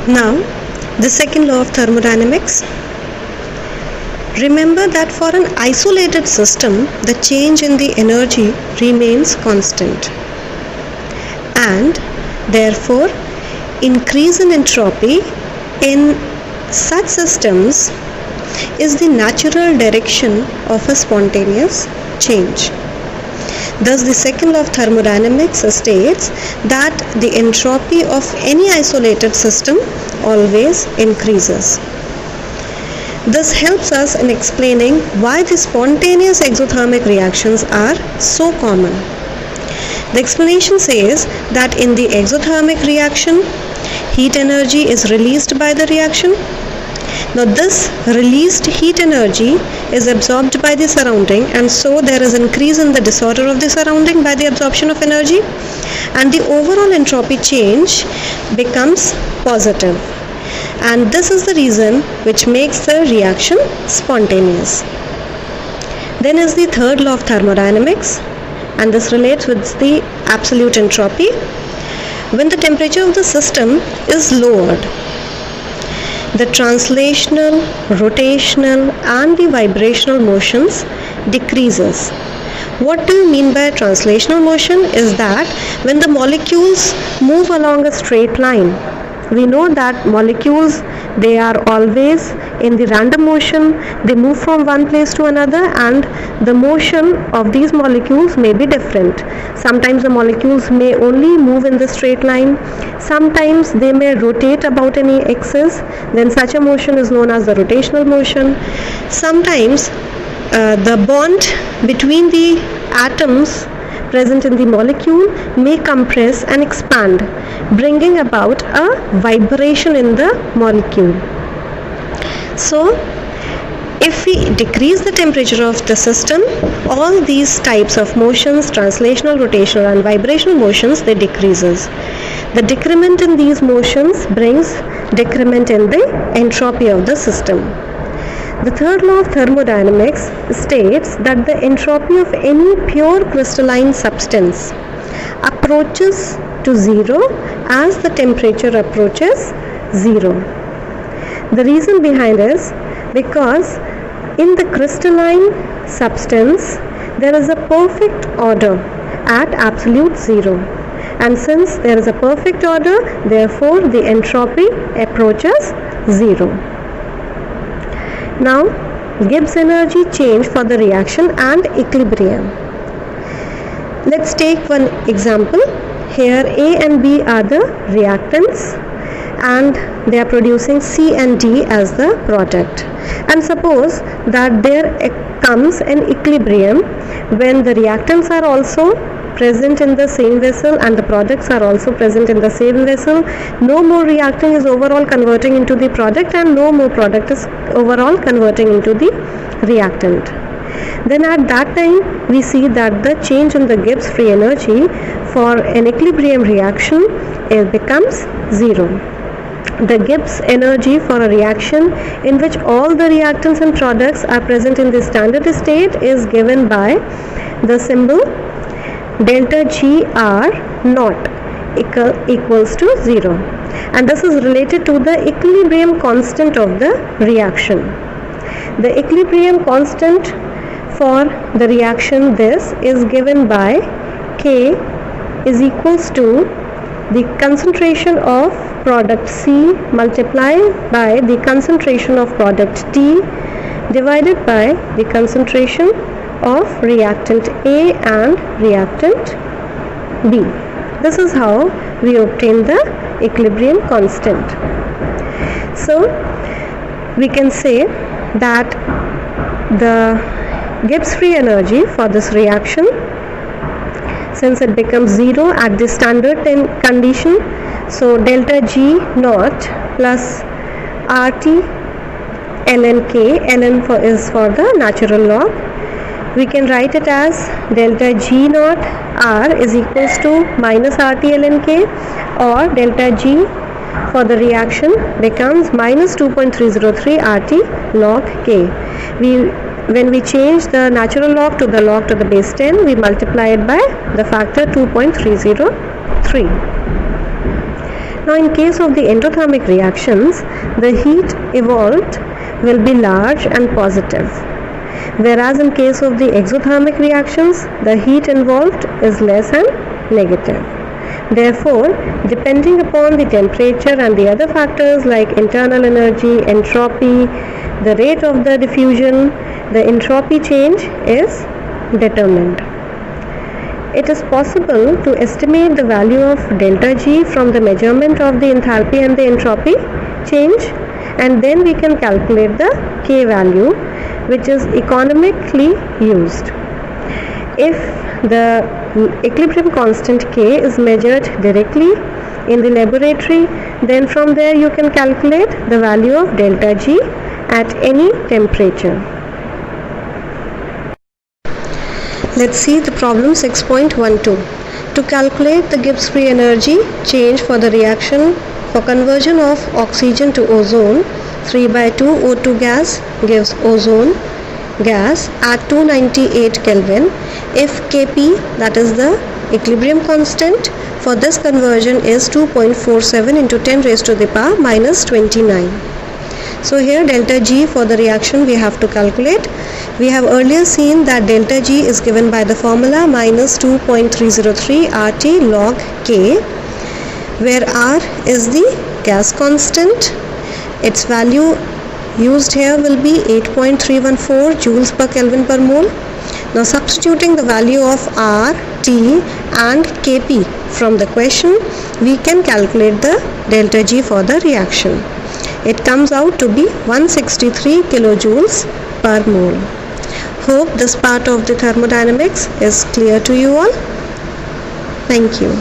Now, the second law of thermodynamics. Remember that for an isolated system, the change in the energy remains constant. And therefore, increase in entropy in such systems is the natural direction of a spontaneous change. Thus, the second law of thermodynamics states that the entropy of any isolated system always increases. This helps us in explaining why the spontaneous exothermic reactions are so common. The explanation says that in the exothermic reaction, heat energy is released by the reaction. Now this released heat energy is absorbed by the surrounding, and so there is increase in the disorder of the surrounding by the absorption of energy, and the overall entropy change becomes positive. And this is the reason which makes the reaction spontaneous. Then is the third law of thermodynamics, and this relates with the absolute entropy. When the temperature of the system is lowered, the translational, rotational and the vibrational motions decreases. What do you mean by translational motion? Is that when the molecules move along a straight line, we know that molecules, they are always in the random motion. They move from one place to another, and the motion of these molecules may be different. Sometimes the molecules may only move in the straight line. Sometimes they may rotate about any axis. Then such a motion is known as the rotational motion. Sometimes the bond between the atoms present in the molecule may compress and expand, bringing about a vibration in the molecule. So, if we decrease the temperature of the system, all these types of motions, translational, rotational and vibrational motions, they decreases. The decrement in these motions brings decrement in the entropy of the system. The third law of thermodynamics states that the entropy of any pure crystalline substance approaches to zero as the temperature approaches zero. The reason behind is because in the crystalline substance there is a perfect order at absolute zero, and since there is a perfect order, therefore the entropy approaches zero. Now, Gibbs energy change for the reaction and equilibrium. Let's take one example. Here A and B are the reactants, and they are producing C and D as the product. And suppose that there comes an equilibrium when the reactants are also present in the same vessel and the products are also present in the same vessel. No more reactant is overall converting into the product, and no more product is overall converting into the reactant. Then at that time we see that the change in the Gibbs free energy for an equilibrium reaction, it becomes zero. The Gibbs energy for a reaction in which all the reactants and products are present in the standard state is given by the symbol delta GR naught equals to 0, and this is related to the equilibrium constant of the reaction. The equilibrium constant for the reaction, this is given by K is equals to the concentration of product C multiplied by the concentration of product T divided by the concentration of reactant A and reactant B. This is how we obtain the equilibrium constant. So we can say that the Gibbs free energy for this reaction, since it becomes zero at the standard condition, so delta G naught plus RT ln K, ln is for the natural log. We can write it as delta G naught R is equals to minus RT ln K, or delta G for the reaction becomes minus 2.303 RT log K. When we change the natural log to the base 10, we multiply it by the factor 2.303. Now in case of the endothermic reactions, the heat evolved will be large and positive, whereas in case of the exothermic reactions, the heat involved is less and negative. Therefore, depending upon the temperature and the other factors like internal energy, entropy, the rate of the diffusion, the entropy change is determined. It is possible to estimate the value of delta G from the measurement of the enthalpy and the entropy change, and then we can calculate the K value, which is economically used. If the equilibrium constant K is measured directly in the laboratory, then from there you can calculate the value of delta G at any temperature. Let's see the problem 6.12. To calculate the Gibbs free energy change for the reaction for conversion of oxygen to ozone, 3/2 O2 gas gives ozone gas at 298 Kelvin if Kp, that is the equilibrium constant for this conversion, is 2.47 into 10 raised to the power minus 29. So here delta G for the reaction we have to calculate. We have earlier seen that delta G is given by the formula minus 2.303 RT log K, where R is the gas constant. Its value used here will be 8.314 joules per Kelvin per mole. Now substituting the value of R, T and Kp from the question, we can calculate the delta G for the reaction. It comes out to be 163 kilojoules per mole. Hope this part of the thermodynamics is clear to you all. Thank you.